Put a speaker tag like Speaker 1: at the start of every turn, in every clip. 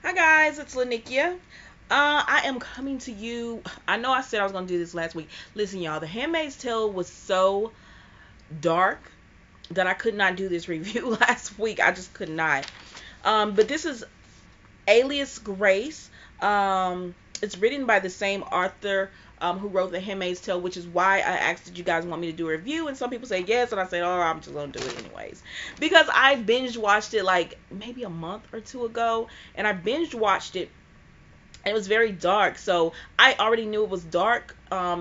Speaker 1: Hi guys, it's Lanikia. I am coming to you. I know I said I was gonna do this last week. Listen, y'all, The Handmaid's Tale was so dark that I could not do this review last week. I just could not. But this is Alias Grace. It's written by the same author who wrote The Handmaid's Tale, which is why I asked did you guys want me to do a review, and some people say yes, and I said, oh, I'm just gonna do it anyways because I binge watched it like maybe a month or two ago, and I binge watched it. And it was very dark, so I already knew it was dark.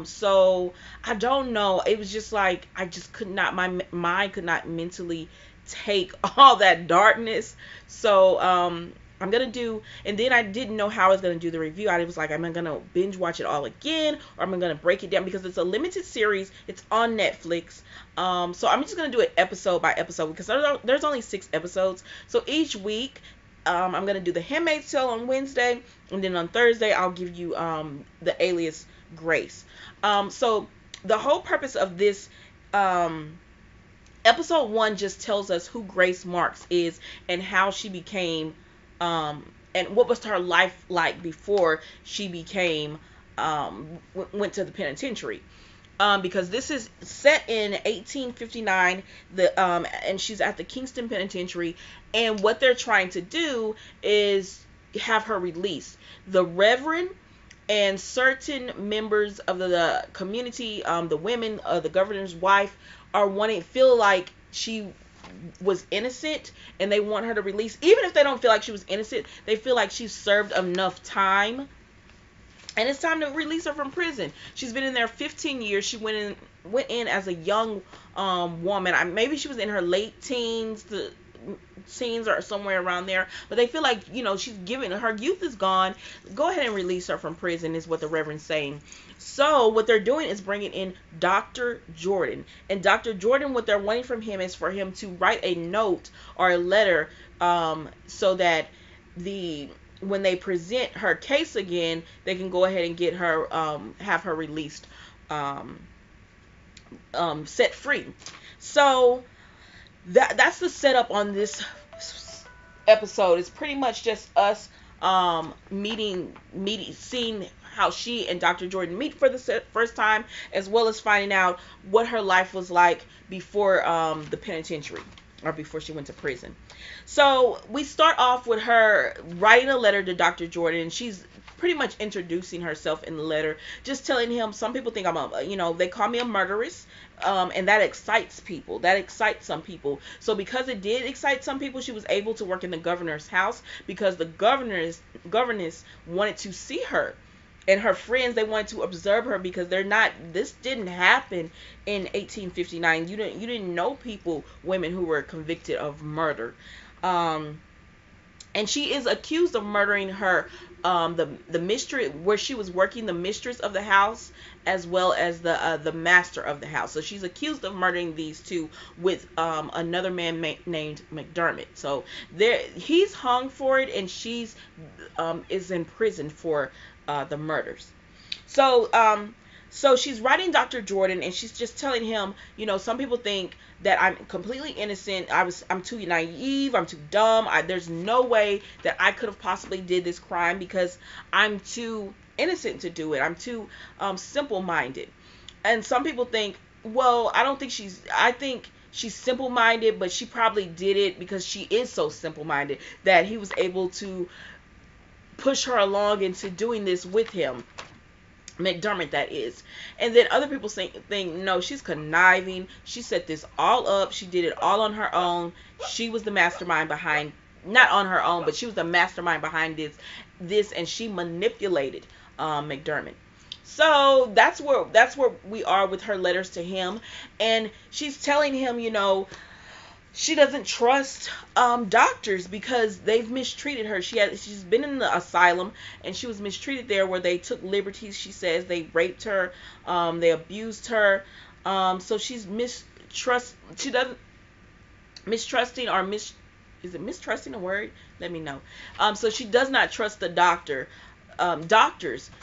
Speaker 1: So I don't know. It was just like I just could not. My mind could not mentally take all that darkness. So I'm gonna do, and then I didn't know how I was gonna do the review. I was like, am I gonna binge watch it all again, or am I gonna break it down because it's a limited series. It's on Netflix. So I'm just gonna do it episode by episode because there's only 6 episodes. So each week, I'm gonna do the Handmaid's Tale on Wednesday, and then on Thursday I'll give you the Alias Grace. So the whole purpose of this episode 1 just tells us who Grace Marks is and how she became and what was her life like before she became went to the penitentiary. Because this is set in 1859, and she's at the Kingston Penitentiary, and what they're trying to do is have her released. The Reverend and certain members of the community, the women, the governor's wife, are feel like she was innocent, and they want her to release. Even if they don't feel like she was innocent, they feel like she served enough time and it's time to release her from prison. She's been in there 15 years. She went in as a young woman. Maybe she was in her late teens, the teens or somewhere around there. But they feel like she's giving her youth is gone. Go ahead and release her from prison is what the Reverend's saying. So what they're doing is bringing in Dr. Jordan, and Dr. Jordan, what they're wanting from him is for him to write a note or a letter, so that when they present her case again, they can go ahead and get her, have her released, set free. So that's the setup on this episode. It's pretty much just us meeting, seeing how she and Dr. Jordan meet for the first time, as well as finding out what her life was like before the penitentiary, or before she went to prison. So we start off with her writing a letter to Dr. Jordan. She's pretty much introducing herself in the letter, just telling him, some people think they call me a murderess, and that excites people. That excites some people. So because it did excite some people, she was able to work in the governor's house because the governess wanted to see her. And her friends, they wanted to observe her because this didn't happen in 1859. You didn't know women who were convicted of murder. And she is accused of murdering her, the mistress, where she was working, the mistress of the house, as well as the master of the house. So she's accused of murdering these two with another man named McDermott. So he's hung for it, and she's is in prison for the murders. So she's writing Dr. Jordan, and she's just telling him, some people think that I'm completely innocent. I'm too naive. I'm too dumb. There's no way that I could have possibly did this crime because I'm too innocent to do it. I'm too simple-minded. And some people think, well, I think she's simple-minded, but she probably did it because she is so simple-minded that he was able to push her along into doing this with him. McDermott, that is. And then other people think no, she's conniving. She set this all up. She did it all on her own. She was the mastermind behind, not on her own, but she was the mastermind behind this, and she manipulated McDermott. So that's where we are with her letters to him, and she's telling him, she doesn't trust doctors because they've mistreated her. She's been in the asylum, and she was mistreated there, where they took liberties. She says they raped her, they abused her. So she's She doesn't mistrusting or is it mistrusting a word? Let me know. So she does not trust the doctors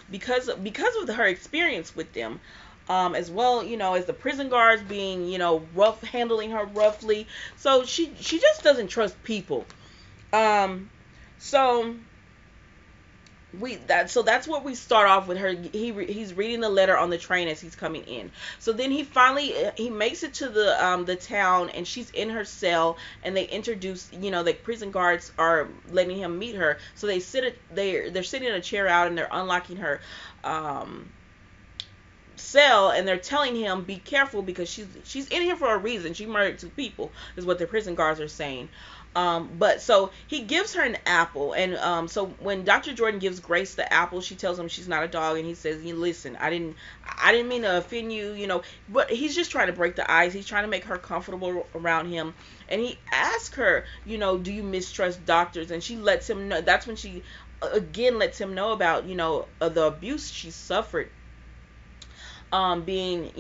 Speaker 1: because of her experience with them. As well, as the prison guards being, handling her roughly. So she just doesn't trust people. So That's what we start off with her. He's reading the letter on the train as he's coming in. So then he finally he makes it to the town, and she's in her cell, and they introduce, the prison guards are letting him meet her. So they're sitting in a chair out, and they're unlocking her um cell, and they're telling him be careful because she's in here for a reason. She murdered two people is what the prison guards are saying. But so he gives her an apple, and so when Dr. Jordan gives Grace the apple, she tells him she's not a dog, and he says, listen, I didn't mean to offend you, but he's just trying to break the ice. He's trying to make her comfortable around him. And he asks her, do you mistrust doctors? And she lets him know. That's when she again lets him know about, the abuse she suffered, being,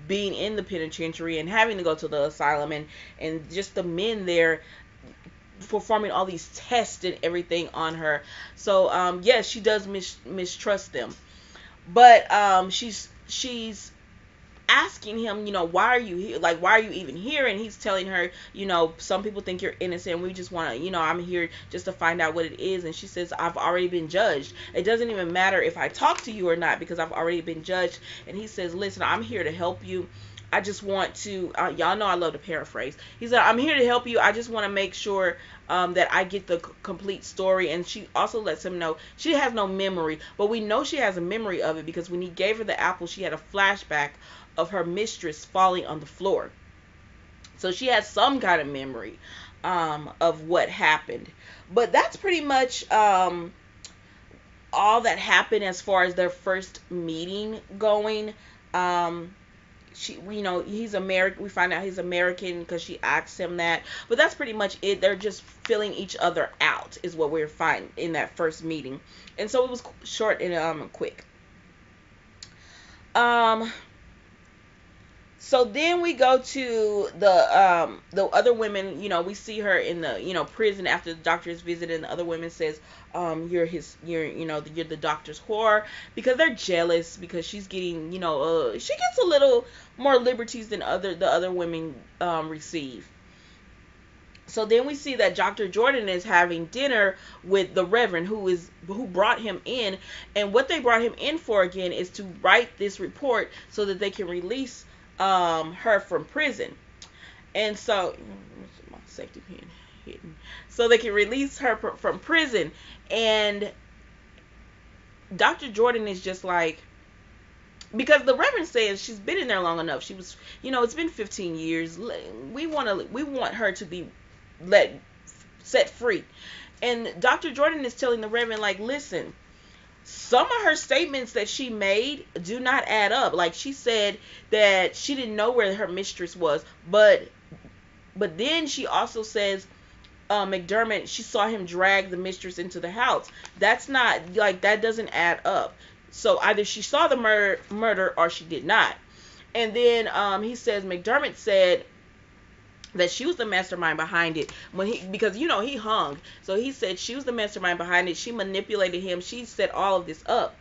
Speaker 1: being in the penitentiary and having to go to the asylum, and just the men there performing all these tests and everything on her. So yes, she does mistrust them, but she's asking him, why are you here? Like, why are you even here? And he's telling her, some people think you're innocent. We just want to, I'm here just to find out what it is. And she says, I've already been judged. It doesn't even matter if I talk to you or not because I've already been judged. And he says, listen, I'm here to help you. I just want to, y'all know I love to paraphrase. He said, I'm here to help you. I just want to make sure that I get the complete story. And she also lets him know she has no memory, but we know she has a memory of it because when he gave her the apple, she had a flashback of her mistress falling on the floor. So she has some kind of memory of what happened. But that's pretty much all that happened as far as their first meeting going. He's American. We find out he's American because she asks him that. But that's pretty much it. They're just filling each other out is what we're finding in that first meeting. And so it was short and quick. So then we go to the other women. We see her in the prison after the doctor is visited, and the other women says, you're the doctor's whore, because they're jealous because she's getting, she gets a little more liberties than the other women receive. So then we see that Dr. Jordan is having dinner with the Reverend who brought him in, and what they brought him in for again is to write this report so that they can release her from prison. And so my safety pin hidden, so they can release her from prison. And Dr. Jordan is just like, because the Reverend says she's been in there long enough. She was, it's been 15 years. We want her to be set free. And Dr. Jordan is telling the Reverend, like, listen, some of her statements that she made do not add up. Like, she said that she didn't know where her mistress was, but then she also says McDermott, she saw him drag the mistress into the house. That's not, like, that doesn't add up. So either she saw the murder or she did not. And then he says McDermott said that she was the mastermind behind it because he hung. So he said she was the mastermind behind it. She manipulated him. She set all of this up.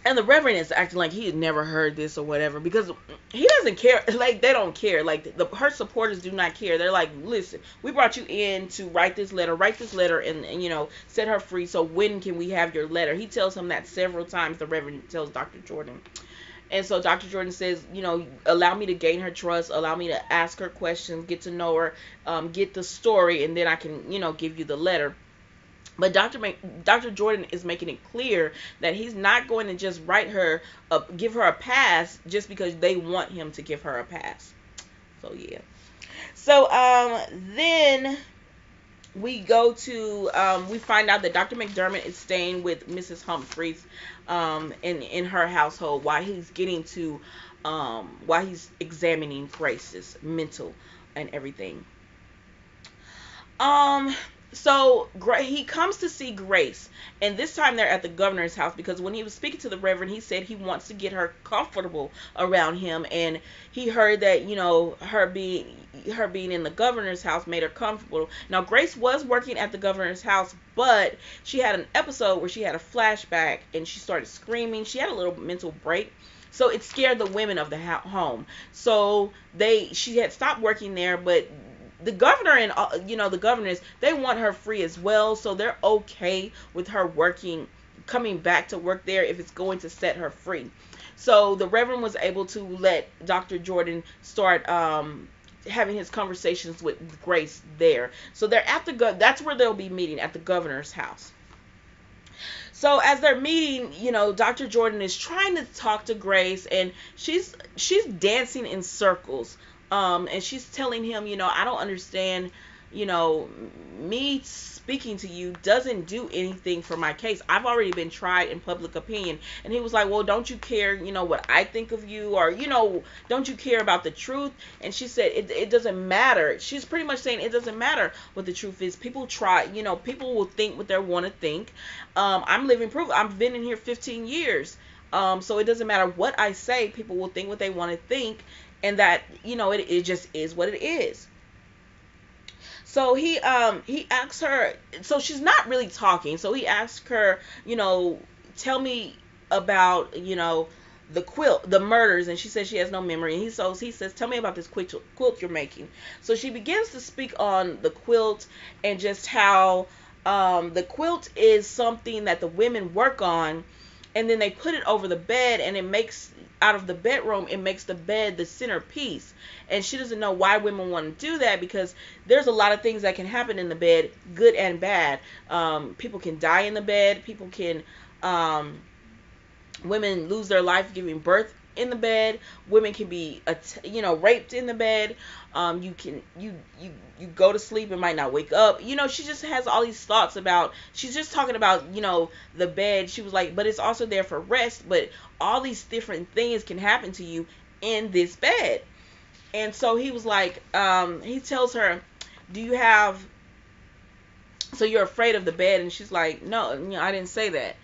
Speaker 1: And the Reverend is acting like he had never heard this or whatever, because he doesn't care. Like, they don't care. Like, her supporters do not care. They're like, listen, we brought you in to write this letter and set her free. So when can we have your letter? He tells him that several times. The Reverend tells Dr. Jordan. And so Dr. Jordan says, allow me to gain her trust, allow me to ask her questions, get to know her, get the story, and then I can, give you the letter. But Dr. Jordan is making it clear that he's not going to just give her a pass just because they want him to give her a pass. So, yeah. So, then we go to, we find out that Dr. McDermott is staying with Mrs. Humphreys in her household while he's while he's examining Grace's mental and everything. So he comes to see Grace, and this time they're at the governor's house, because when he was speaking to the Reverend, he said he wants to get her comfortable around him, and he heard that her being in the governor's house made her comfortable. Now, Grace was working at the governor's house, but she had an episode where she had a flashback and she started screaming. She had a little mental break. So it scared the women of the home. So she had stopped working there, but the governor and the governors, they want her free as well, so they're okay with her coming back to work there if it's going to set her free. So the Reverend was able to let Dr. Jordan start having his conversations with Grace there. So they're at that's where they'll be meeting, at the governor's house. So as they're meeting, Dr. Jordan is trying to talk to Grace, and she's dancing in circles. And she's telling him, I don't understand, me speaking to you doesn't do anything for my case. I've already been tried in public opinion. And he was like, well, don't you care, what I think of you, or, don't you care about the truth? And she said, it doesn't matter. She's pretty much saying it doesn't matter what the truth is. People try, people will think what they want to think. I'm living proof. I've been in here 15 years. So it doesn't matter what I say. People will think what they want to think. And that, it just is what it is. So he asks her, so she's not really talking. So he asks her, tell me about, the quilt, the murders, and she says she has no memory. And he says, tell me about this quilt you're making. So she begins to speak on the quilt, and just how the quilt is something that the women work on, and then they put it over the bed, and it makes, out of the bedroom, it makes the bed the centerpiece. And she doesn't know why women want to do that, because there's a lot of things that can happen in the bed, good and bad. People can die in the bed. People can, women lose their life giving birth in the bed. Women can be, raped in the bed. You go to sleep and might not wake up. She just has all these thoughts about, she's just talking about, the bed. She was like, but it's also there for rest. But all these different things can happen to you in this bed. And so he was like, he tells her, do you have, so you're afraid of the bed? And she's like, no, I didn't say that.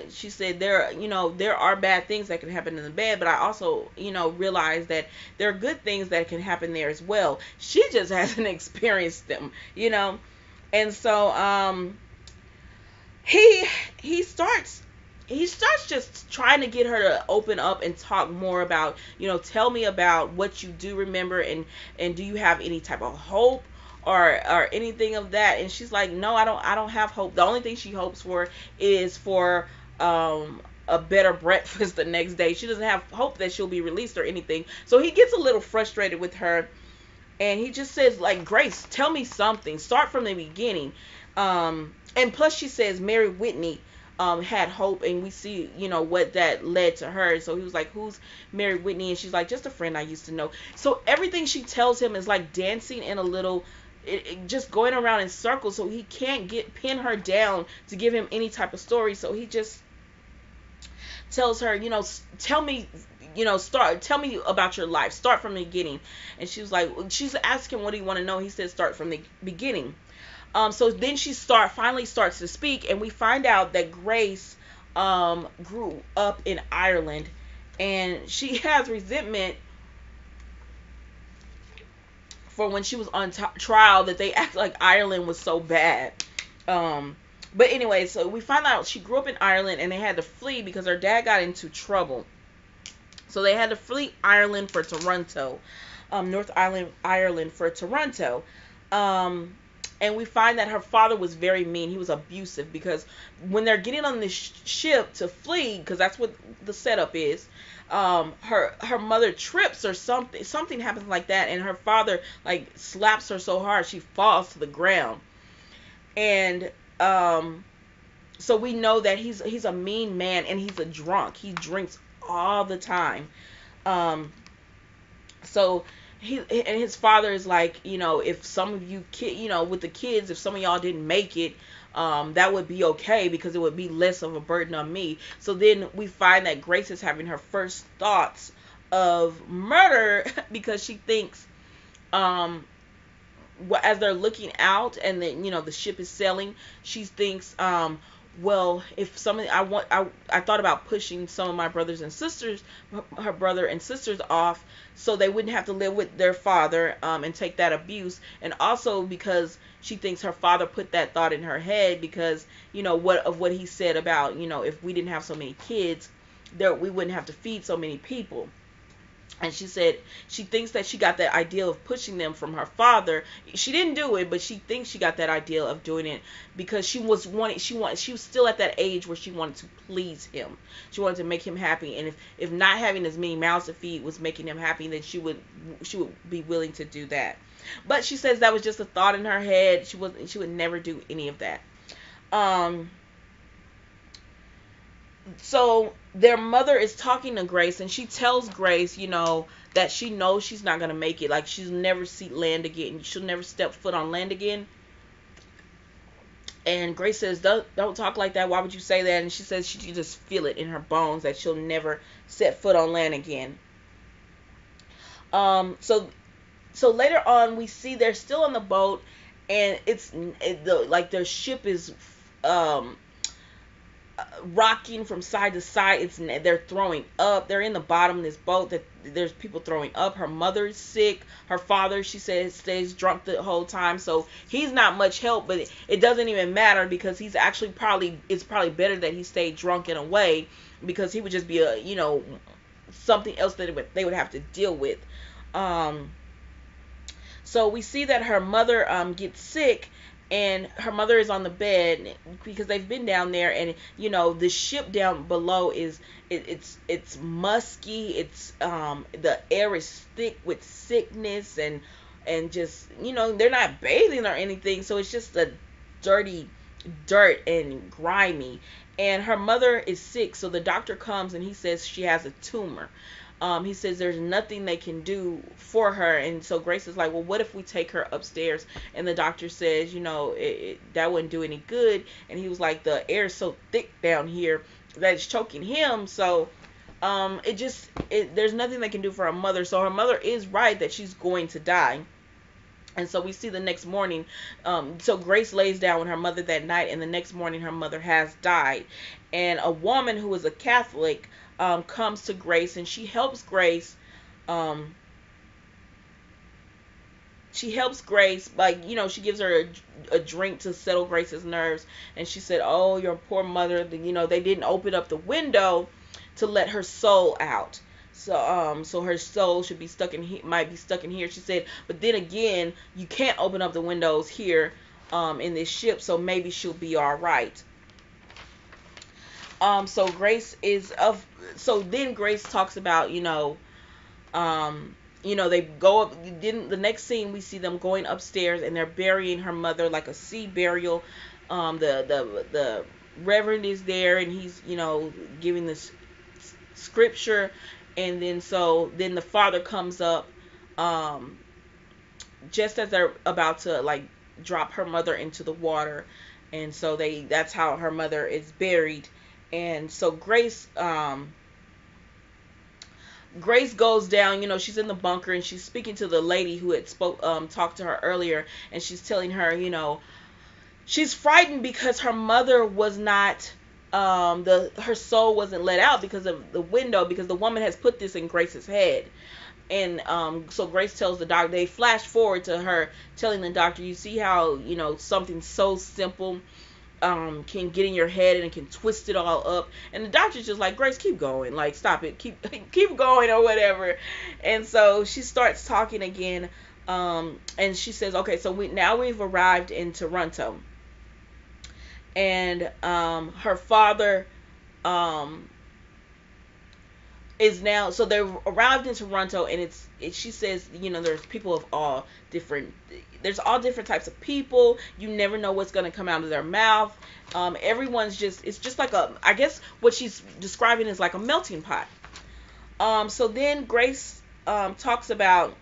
Speaker 1: She said there are bad things that can happen in the bed, but I also, realize that there are good things that can happen there as well. She just hasn't experienced them, And so, he starts just trying to get her to open up and talk more about, tell me about what you do remember, and do you have any type of hope or anything of that? And she's like, no, I don't have hope. The only thing she hopes for is for a better breakfast the next day. She doesn't have hope that she'll be released or anything. So he gets a little frustrated with her, and he just says, like, Grace, tell me something, start from the beginning. And plus she says Mary Whitney had hope, and we see, what that led to her. So he was like, who's Mary Whitney? And she's like, just a friend I used to know. So everything she tells him is like dancing in a little, just going around in circles, so he can't pin her down to give him any type of story. So he just tells her, tell me, tell me about your life, start from the beginning. And she was like, she's asking, what do you want to know? He said, start from the beginning. So then she finally starts to speak, and we find out that Grace grew up in Ireland, and she has resentment for when she was on trial, that they act like Ireland was so bad. But anyway, so we find out she grew up in Ireland, and they had to flee because her dad got into trouble. So they had to flee Ireland for Toronto, North Ireland for Toronto. And we find that her father was very mean. He was abusive, because when they're getting on this ship to flee, because that's what the setup is, her mother trips or something happens like that, and her father like slaps her so hard she falls to the ground. And so we know that he's a mean man, and he's a drunk. He drinks all the time. So his father is like, if some of you with the kids, if some of y'all didn't make it, that would be okay, because it would be less of a burden on me. So then we find that Grace is having her first thoughts of murder, because she thinks, as they're looking out, and then the ship is sailing, she thinks, well, if I thought about pushing some of my brothers and sisters, her brother and sisters off, so they wouldn't have to live with their father, and take that abuse. And also because she thinks her father put that thought in her head, because what he said about, if we didn't have so many kids, we wouldn't have to feed so many people. And she said she thinks that she got that idea of pushing them from her father. She didn't do it, but she thinks she got that idea of doing it because she was still at that age where she wanted to please him. She wanted to make him happy, and if not having as many mouths to feed was making him happy, then she would be willing to do that. But she says that was just a thought in her head. She would never do any of that. Um so their mother is talking to Grace, and she tells Grace, that she knows she's not gonna make it. Like, she'll never see land again. She'll never step foot on land again. And Grace says, "Don't talk like that. Why would you say that?" And she says she can just feel it in her bones that she'll never set foot on land again. So later on, we see they're still on the boat, and like their ship is um rocking from side to side. They're throwing up. They're in the bottom of this boat. That there's people throwing up. Her mother is sick. Her father, she says, stays drunk the whole time. So he's not much help. But it doesn't even matter because he's actually it's probably better that he stayed drunk in a way, because he would just be something else that they would have to deal with. So we see that her mother gets sick, and her mother is on the bed because they've been down there, and the ship down below it's musky. It's the air is thick with sickness, and just they're not bathing or anything, so it's just a dirty dirt and grimy. And her mother is sick, so the doctor comes and he says she has a tumor. He says there's nothing they can do for her, and so Grace is like, well, what if we take her upstairs? And the doctor says, that wouldn't do any good. And he was like, the air is so thick down here that it's choking him. So there's nothing they can do for her mother. So her mother is right that she's going to die. And so we see the next morning, so Grace lays down with her mother that night, and the next morning her mother has died. And a woman who is a Catholic comes to Grace, and she helps Grace. Like, she gives her a drink to settle Grace's nerves. And she said, "Oh, your poor mother, they didn't open up the window to let her soul out. So her soul should be might be stuck in here." She said, "But then again, you can't open up the windows here in this ship, so maybe she'll be all right." So Grace is of. So then Grace talks about, they go up. Then the next scene we see them going upstairs, and they're burying her mother like a sea burial. The reverend is there, and he's giving this scripture. And then the father comes up just as they're about to like drop her mother into the water. And so that's how her mother is buried. And so Grace goes down, she's in the bunker, and she's speaking to the lady who had talked to her earlier, and she's telling her, she's frightened because her mother was not her soul wasn't let out because of the window, because the woman has put this in Grace's head. And so Grace tells the doctor, they flash forward to her telling the doctor, you see how something so simple can get in your head and it can twist it all up. And the doctor's just like, Grace, keep going, like, stop it, keep going or whatever. And so she starts talking again, and she says, okay, so we've arrived in Toronto. And her father is now, so they've arrived in Toronto, and she says, there's people of all different types of people. You never know what's going to come out of their mouth. Everyone's it's just like I guess what she's describing is like a melting pot. So then Grace talks about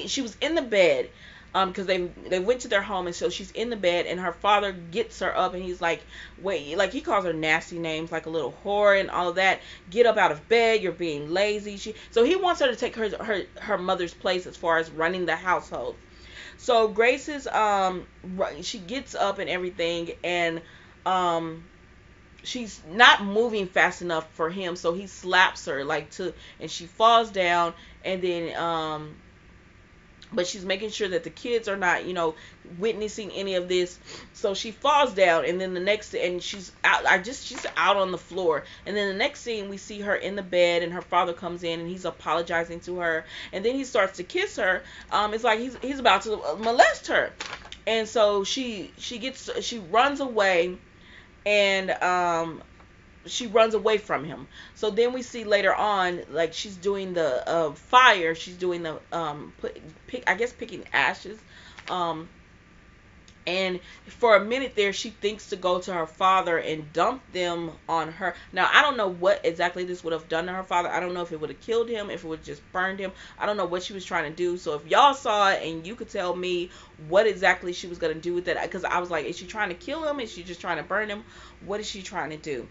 Speaker 1: she was in the bed, because they went to their home, and so she's in the bed, and her father gets her up, and he's like, wait, like he calls her nasty names like a little whore and all of that. Get up out of bed, you're being lazy. So he wants her to take her mother's place as far as running the household. So Grace is she gets up and everything, and she's not moving fast enough for him, so he slaps her and she falls down, and then but she's making sure that the kids are not, witnessing any of this. So she falls down, and then the next, and she's out. She's out on the floor, and then the next scene we see her in the bed, and her father comes in, and he's apologizing to her, and then he starts to kiss her. It's like he's about to molest her, and so she runs away, and she runs away from him. So then we see later on, like, she's doing the fire. She's doing the picking ashes. Um, and for a minute there, she thinks to go to her father and dump them on her. Now, I don't know what exactly this would have done to her father. I don't know if it would have killed him, if it would have just burned him. I don't know what she was trying to do. So if y'all saw it and you could tell me what exactly she was going to do with that, because I was like, is she trying to kill him? Is she just trying to burn him? What is she trying to do?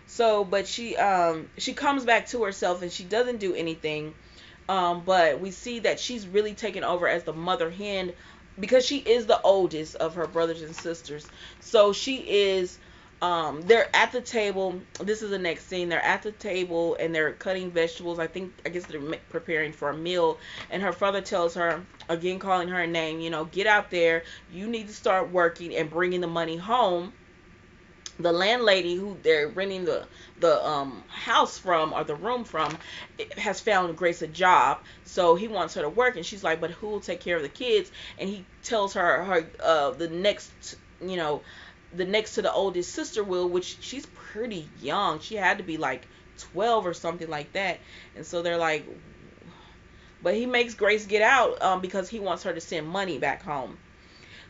Speaker 1: So, but she comes back to herself, and she doesn't do anything. But we see that she's really taken over as the mother hen, because she is the oldest of her brothers and sisters. So she is. They're at the table. This is the next scene. They're at the table, and they're cutting vegetables. I guess they're preparing for a meal. And her father tells her, again calling her a name, get out there. You need to start working and bringing the money home. The landlady who they're renting the house from, or the room from, has found Grace a job, so he wants her to work, and she's like, but who will take care of the kids? And he tells her the next to the oldest sister will, which she's pretty young. She had to be like 12 or something like that. And so they're like, but he makes Grace get out because he wants her to send money back home.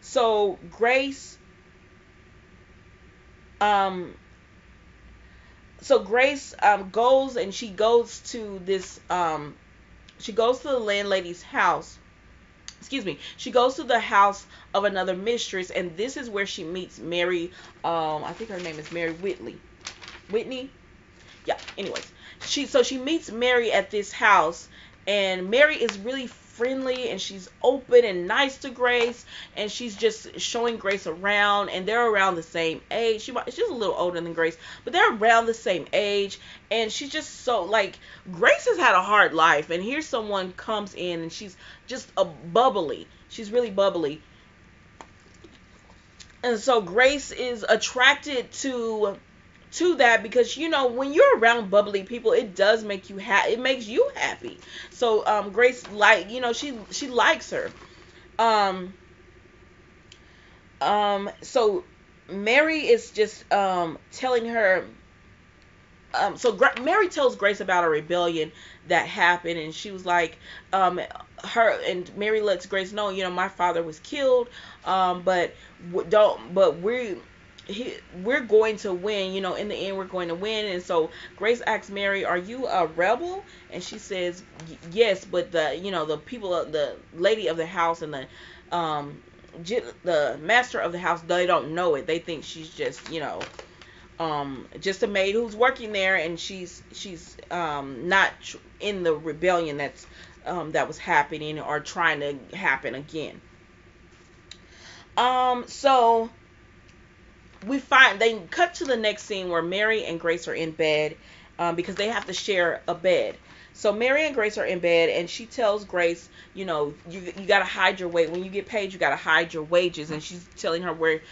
Speaker 1: So Grace goes, and she goes to this she goes to the landlady's house. Excuse me. She goes to the house of another mistress, and this is where she meets Mary. I think her name is Mary Whitney. Yeah. Anyways, she meets Mary at this house, and Mary is really friendly, and she's open and nice to Grace, and she's just showing Grace around, and they're around the same age. She's a little older than Grace, but they're around the same age, and she's just so, like, Grace has had a hard life, and here someone comes in, and she's just bubbly. She's really bubbly. And so Grace is attracted to that, because when you're around bubbly people, it does make you it makes you happy. So Grace, like, she likes her. So Mary is just telling her, Mary tells Grace about a rebellion that happened, and she was like, Mary lets Grace know, my father was killed, but we're going to win, in the end we're going to win. And so Grace asks Mary, are you a rebel? And she says, yes, but the people, the lady of the house and the master of the house, they don't know it. They think she's just just a maid who's working there, and she's not in the rebellion that was happening or trying to happen again. So they cut to the next scene where Mary and Grace are in bed, because they have to share a bed. So Mary and Grace are in bed, and she tells Grace, you gotta hide your weight. When you get paid, you gotta hide your wages. And she's telling her where,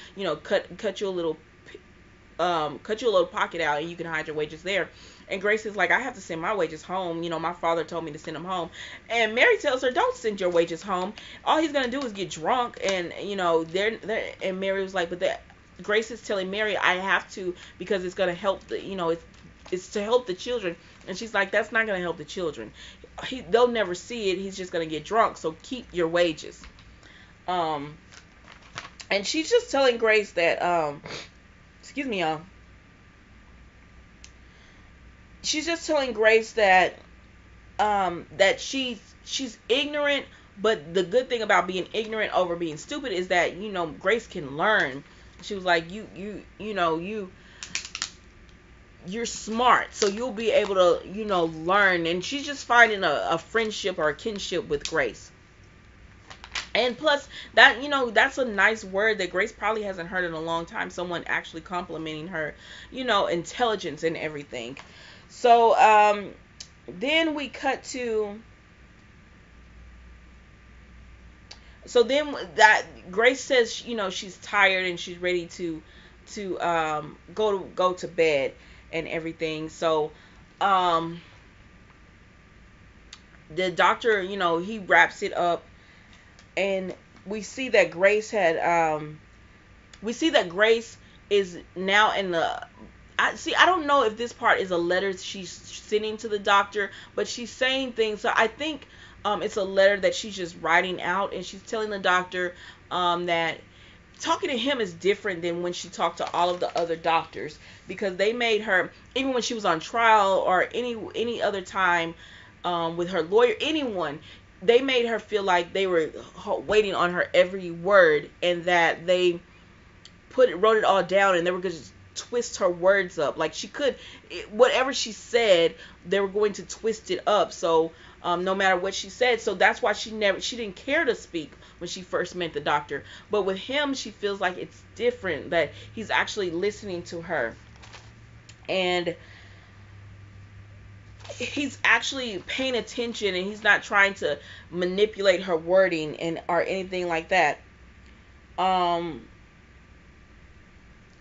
Speaker 1: cut you a little pocket out, and you can hide your wages there. And Grace is like, I have to send my wages home. My father told me to send them home. And Mary tells her, don't send your wages home. All he's gonna do is get drunk. And and Mary was like, but Grace is telling Mary, I have to, because it's gonna help it's to help the children. And she's like, that's not gonna help the children. They'll never see it. He's just gonna get drunk. So keep your wages. And she's just telling Grace that excuse me, y'all. She's just telling Grace that that she's ignorant, but the good thing about being ignorant over being stupid is that Grace can learn. She was like, you're smart, so you'll be able to learn. And she's just finding a friendship or a kinship with Grace. And plus, that that's a nice word that Grace probably hasn't heard in a long time. Someone actually complimenting her, intelligence and everything. So then we cut to so then that Grace says, you know, she's tired and she's ready to go to bed and everything. So um the doctor, you know, he wraps it up, and we see that Grace had we see that Grace is now in the I don't know if this part is a letter she's sending to the doctor, but she's saying things. So I think it's a letter that she's just writing out, and she's telling the doctor that talking to him is different than when she talked to all of the other doctors, because they made her, even when she was on trial or any other time with her lawyer, anyone, they made her feel like they were waiting on her every word, and that they wrote it all down, and they were going to twist her words up. Like she could, whatever she said, they were going to twist it up. So no matter what she said, so that's why she didn't care to speak when she first met the doctor. But with him, she feels like it's different, that he's actually listening to her, and he's actually paying attention, and he's not trying to manipulate her wording and or anything like that. Um,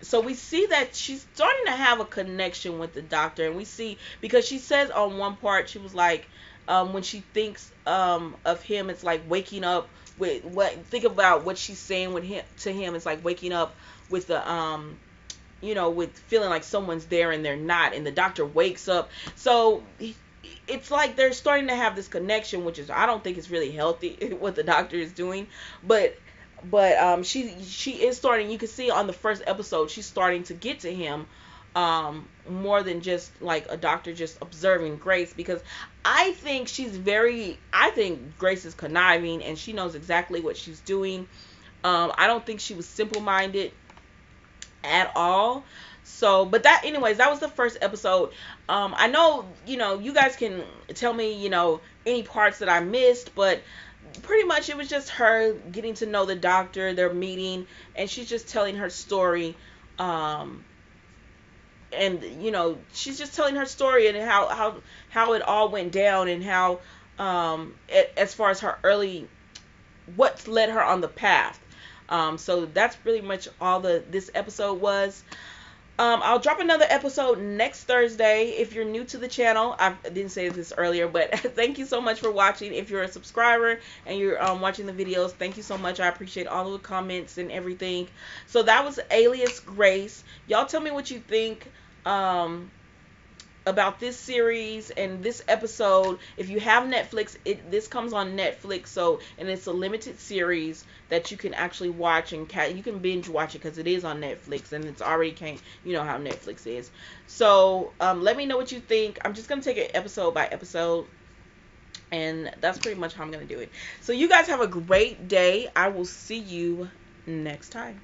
Speaker 1: so we see that she's starting to have a connection with the doctor, and we see, because she says on one part, she was like, when she thinks of him, it's like waking up with what, think about what she's saying with him, to him, it's like waking up with the you know, with feeling like someone's there and they're not, and the doctor wakes up. So it's like they're starting to have this connection, which is, I don't think it's really healthy what the doctor is doing, but she is starting, you can see on the first episode, she's starting to get to him more than just like a doctor just observing Grace, because I think Grace is conniving, and she knows exactly what she's doing. I don't think she was simple minded at all. So, but that, anyways, that was the first episode. I know, you know, you guys can tell me, you know, any parts that I missed, but pretty much it was just her getting to know the doctor, their meeting, and she's just telling her story. And you know, she's just telling her story, and how it all went down, and how as far as her early, what led her on the path. So that's pretty much all this episode was. I'll drop another episode next Thursday. If you're new to the channel, I didn't say this earlier, but thank you so much for watching. If you're a subscriber and you're watching the videos, thank you so much. I appreciate all of the comments and everything. So that was Alias Grace. Y'all tell me what you think about this series and this episode. If you have Netflix, this comes on Netflix, so, and it's a limited series that you can actually watch, and you can binge watch it because it is on Netflix, and it's already came, you know how Netflix is. So let me know what you think. I'm just gonna take it episode by episode, and that's pretty much how I'm gonna do it. So you guys have a great day. I will see you next time.